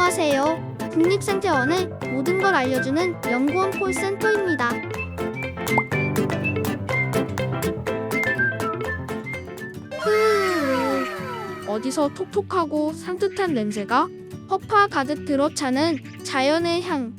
안녕하세요. 국립생태원의 모든 걸 알려주는 연구원 콜센터입니다. 어디서 톡톡하고 산뜻한 냄새가 허파 가득 들어차는 자연의 향.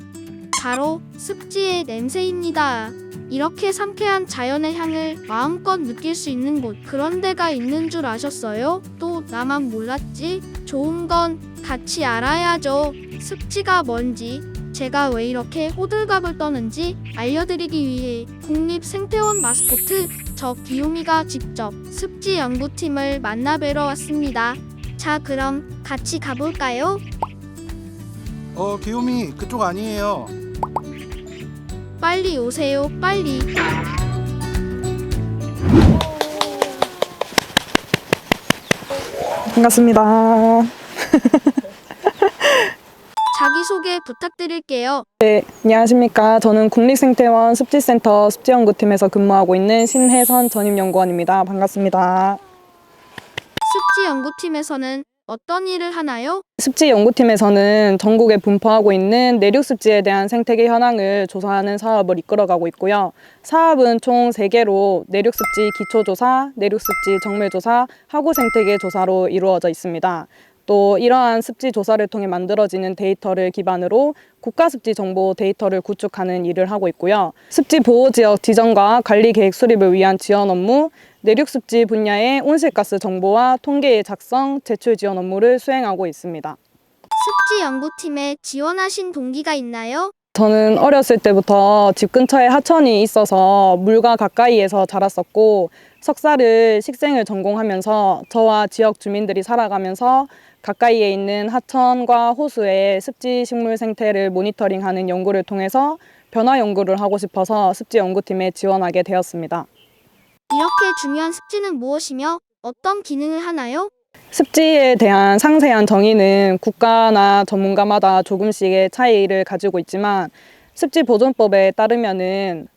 바로 습지의 냄새입니다. 이렇게 상쾌한 자연의 향을 마음껏 느낄 수 있는 곳, 그런 데가 있는 줄 아셨어요? 또 나만 몰랐지? 좋은 건 같이 알아야죠. 습지가 뭔지, 제가 왜 이렇게 호들갑을 떠는지 알려드리기 위해 국립생태원 마스코트 저 귀요미가 직접 습지 연구팀을 만나 뵈러 왔습니다. 자, 그럼 같이 가볼까요? 귀요미 그쪽 아니에요. 빨리 오세요, 빨리. 반갑습니다. 자기소개 부탁드릴게요. 네, 안녕하십니까. 저는 국립생태원 습지센터 습지연구팀에서 근무하고 있는 신혜선 전임연구원입니다. 반갑습니다. 습지 연구팀에서는 어떤 일을 하나요? 습지연구팀에서는 전국에 분포하고 있는 내륙습지에 대한 생태계 현황을 조사하는 사업을 이끌어가고 있고요. 사업은 총 3개로 내륙습지 기초조사, 내륙습지 정밀조사, 하구생태계 조사로 이루어져 있습니다. 또 이러한 습지 조사를 통해 만들어지는 데이터를 기반으로 국가습지 정보 데이터를 구축하는 일을 하고 있고요. 습지 보호지역 지정과 관리 계획 수립을 위한 지원 업무, 내륙습지 분야의 온실가스 정보와 통계의 작성, 제출 지원 업무를 수행하고 있습니다. 습지 연구팀에 지원하신 동기가 있나요? 저는 어렸을 때부터 집 근처에 하천이 있어서 물과 가까이에서 자랐었고, 석사를 식생을 전공하면서 저와 지역 주민들이 살아가면서 가까이에 있는 하천과 호수의 습지 식물 생태를 모니터링하는 연구를 통해서 변화 연구를 하고 싶어서 습지 연구팀에 지원하게 되었습니다. 이렇게 중요한 습지는 무엇이며 어떤 기능을 하나요? 습지에 대한 상세한 정의는 국가나 전문가마다 조금씩의 차이를 가지고 있지만, 습지보존법에 따르면은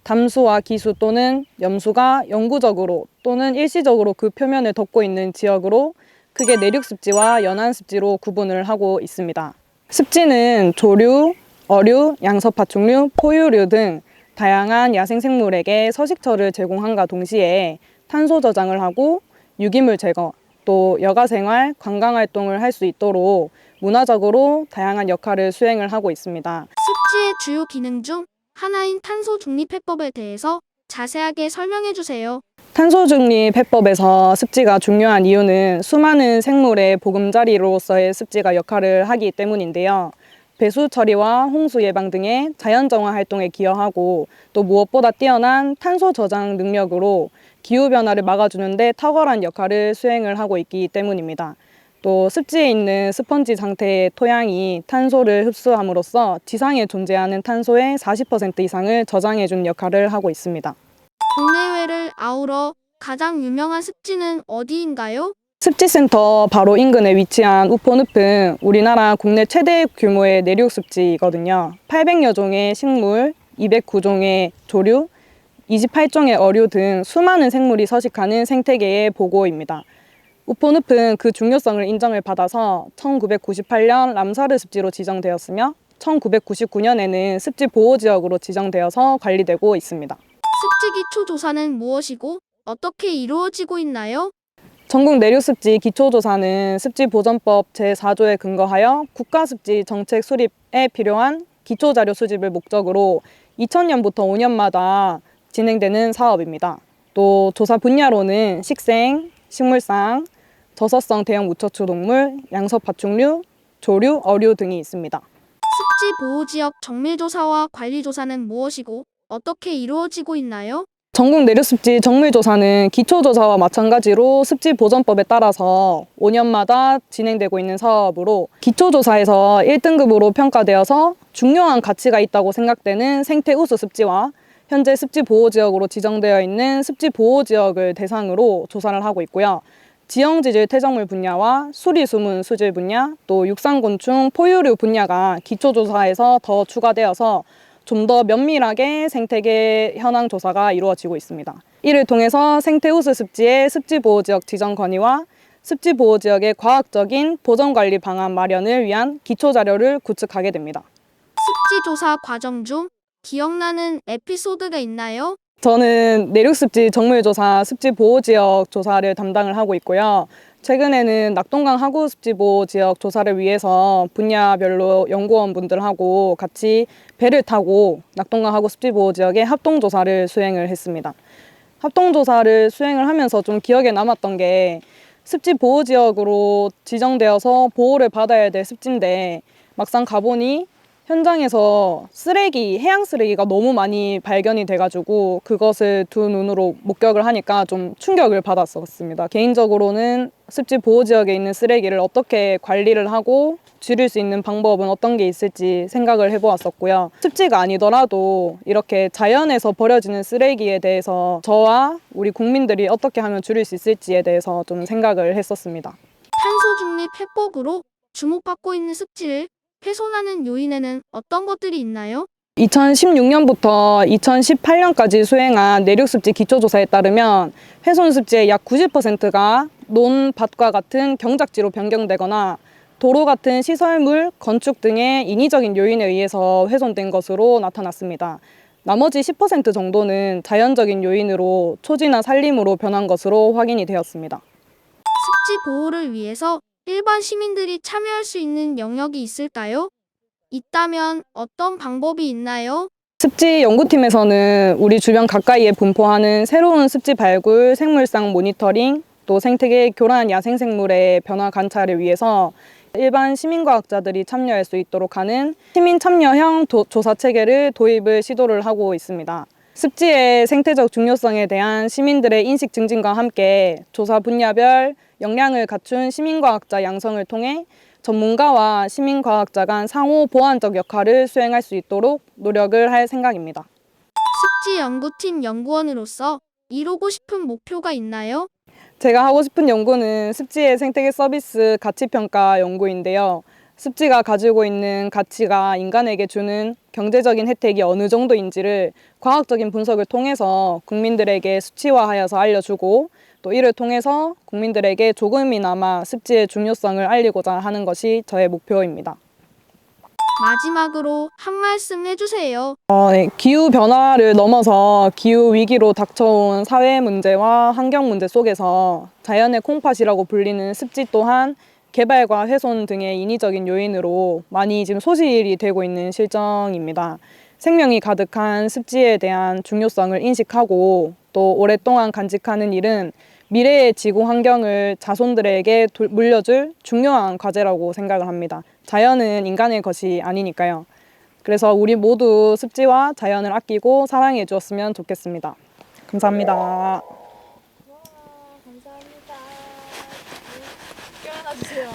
담수와 기수 또는 염수가 영구적으로 또는 일시적으로 그 표면을 덮고 있는 지역으로, 그게 내륙습지와 연안습지로 구분을 하고 있습니다. 습지는 조류, 어류, 양서파충류, 포유류 등 다양한 야생생물에게 서식처를 제공함과 동시에 탄소 저장을 하고 유기물 제거, 또 여가생활, 관광활동을 할 수 있도록 문화적으로 다양한 역할을 수행을 하고 있습니다. 습지의 주요 기능 중 하나인 탄소 중립 해법에 대해서 자세하게 설명해 주세요. 탄소 중립 해법에서 습지가 중요한 이유는 수많은 생물의 보금자리로서의 습지가 역할을 하기 때문인데요. 배수 처리와 홍수 예방 등의 자연정화 활동에 기여하고, 또 무엇보다 뛰어난 탄소 저장 능력으로 기후변화를 막아주는 데 탁월한 역할을 수행을 하고 있기 때문입니다. 또 습지에 있는 스펀지 상태의 토양이 탄소를 흡수함으로써 지상에 존재하는 탄소의 40% 이상을 저장해준 역할을 하고 있습니다. 국내외를 아우러 가장 유명한 습지는 어디인가요? 습지센터 바로 인근에 위치한 우포늪은 우리나라 국내 최대 규모의 내륙습지이거든요. 800여 종의 식물, 209종의 조류, 28종의 어류 등 수많은 생물이 서식하는 생태계의 보고입니다. 우포늪은 그 중요성을 인정을 받아서 1998년 람사르 습지로 지정되었으며 1999년에는 습지 보호지역으로 지정되어서 관리되고 있습니다. 습지 기초 조사는 무엇이고 어떻게 이루어지고 있나요? 전국 내륙습지 기초조사는 습지보전법 제4조에 근거하여 국가습지 정책 수립에 필요한 기초자료 수집을 목적으로 2000년부터 5년마다 진행되는 사업입니다. 또 조사 분야로는 식생, 식물상, 저서성 대형 무척추 동물, 양서파충류, 조류, 어류 등이 있습니다. 습지 보호지역 정밀조사와 관리조사는 무엇이고 어떻게 이루어지고 있나요? 전국 내륙습지 정밀조사는 기초조사와 마찬가지로 습지보전법에 따라서 5년마다 진행되고 있는 사업으로, 기초조사에서 1등급으로 평가되어서 중요한 가치가 있다고 생각되는 생태우수 습지와 현재 습지보호지역으로 지정되어 있는 습지보호지역을 대상으로 조사를 하고 있고요. 지형지질 퇴적물 분야와 수리수문 수질 분야, 또 육상곤충 포유류 분야가 기초조사에서 더 추가되어서 좀 더 면밀하게 생태계 현황 조사가 이루어지고 있습니다. 이를 통해서 생태우수 습지의 습지보호지역 지정 건의와 습지 보호 지역의 과학적인 보전 관리 방안 마련을 위한 기초 자료를 구축하게 됩니다. 습지 조사 과정 중 기억나는 에피소드가 있나요? 저는 내륙습지 정밀조사 습지보호지역 조사를 담당을 하고 있고요. 최근에는 낙동강 하구 습지보호 지역 조사를 위해서 분야별로 연구원분들하고 같이 배를 타고 낙동강 하구 습지보호 지역의 합동조사를 수행을 했습니다. 합동조사를 수행을 하면서 좀 기억에 남았던 게 습지보호지역으로 지정되어서 보호를 받아야 될 습지인데 막상 가보니 현장에서 쓰레기, 해양 쓰레기가 너무 많이 발견이 돼가지고 그것을 두 눈으로 목격을 하니까 좀 충격을 받았었습니다. 개인적으로는 습지 보호 지역에 있는 쓰레기를 어떻게 관리를 하고 줄일 수 있는 방법은 어떤 게 있을지 생각을 해보았었고요. 습지가 아니더라도 이렇게 자연에서 버려지는 쓰레기에 대해서 저와 우리 국민들이 어떻게 하면 줄일 수 있을지에 대해서 좀 생각을 했었습니다. 탄소 중립 해법으로 주목받고 있는 습지를 훼손하는 요인에는 어떤 것들이 있나요? 2016년부터 2018년까지 수행한 내륙습지 기초조사에 따르면 훼손습지의 약 90%가 논밭과 같은 경작지로 변경되거나 도로 같은 시설물, 건축 등의 인위적인 요인에 의해서 훼손된 것으로 나타났습니다. 나머지 10% 정도는 자연적인 요인으로 초지나 산림으로 변한 것으로 확인이 되었습니다. 습지 보호를 위해서 일반 시민들이 참여할 수 있는 영역이 있을까요? 있다면 어떤 방법이 있나요? 습지 연구팀에서는 우리 주변 가까이에 분포하는 새로운 습지 발굴, 생물상 모니터링, 또 생태계 교란 야생생물의 변화 관찰을 위해서 일반 시민과학자들이 참여할 수 있도록 하는 시민 참여형 조사 체계를 도입을 시도를 하고 있습니다. 습지의 생태적 중요성에 대한 시민들의 인식 증진과 함께 조사 분야별 역량을 갖춘 시민과학자 양성을 통해 전문가와 시민과학자 간 상호 보완적 역할을 수행할 수 있도록 노력을 할 생각입니다. 습지 연구팀 연구원으로서 이루고 싶은 목표가 있나요? 제가 하고 싶은 연구는 습지의 생태계 서비스 가치평가 연구인데요. 습지가 가지고 있는 가치가 인간에게 주는 경제적인 혜택이 어느 정도인지를 과학적인 분석을 통해서 국민들에게 수치화하여서 알려주고 또 이를 통해서 국민들에게 조금이나마 습지의 중요성을 알리고자 하는 것이 저의 목표입니다. 마지막으로 한 말씀 해주세요. 네. 기후 변화를 넘어서 기후 위기로 닥쳐온 사회 문제와 환경 문제 속에서 자연의 콩팥이라고 불리는 습지 또한 개발과 훼손 등의 인위적인 요인으로 많이 지금 소실이 되고 있는 실정입니다. 생명이 가득한 습지에 대한 중요성을 인식하고 또 오랫동안 간직하는 일은 미래의 지구 환경을 자손들에게 물려줄 중요한 과제라고 생각을 합니다. 자연은 인간의 것이 아니니까요. 그래서 우리 모두 습지와 자연을 아끼고 사랑해 주었으면 좋겠습니다. 감사합니다. 와, 감사합니다. 껴안아 주세요.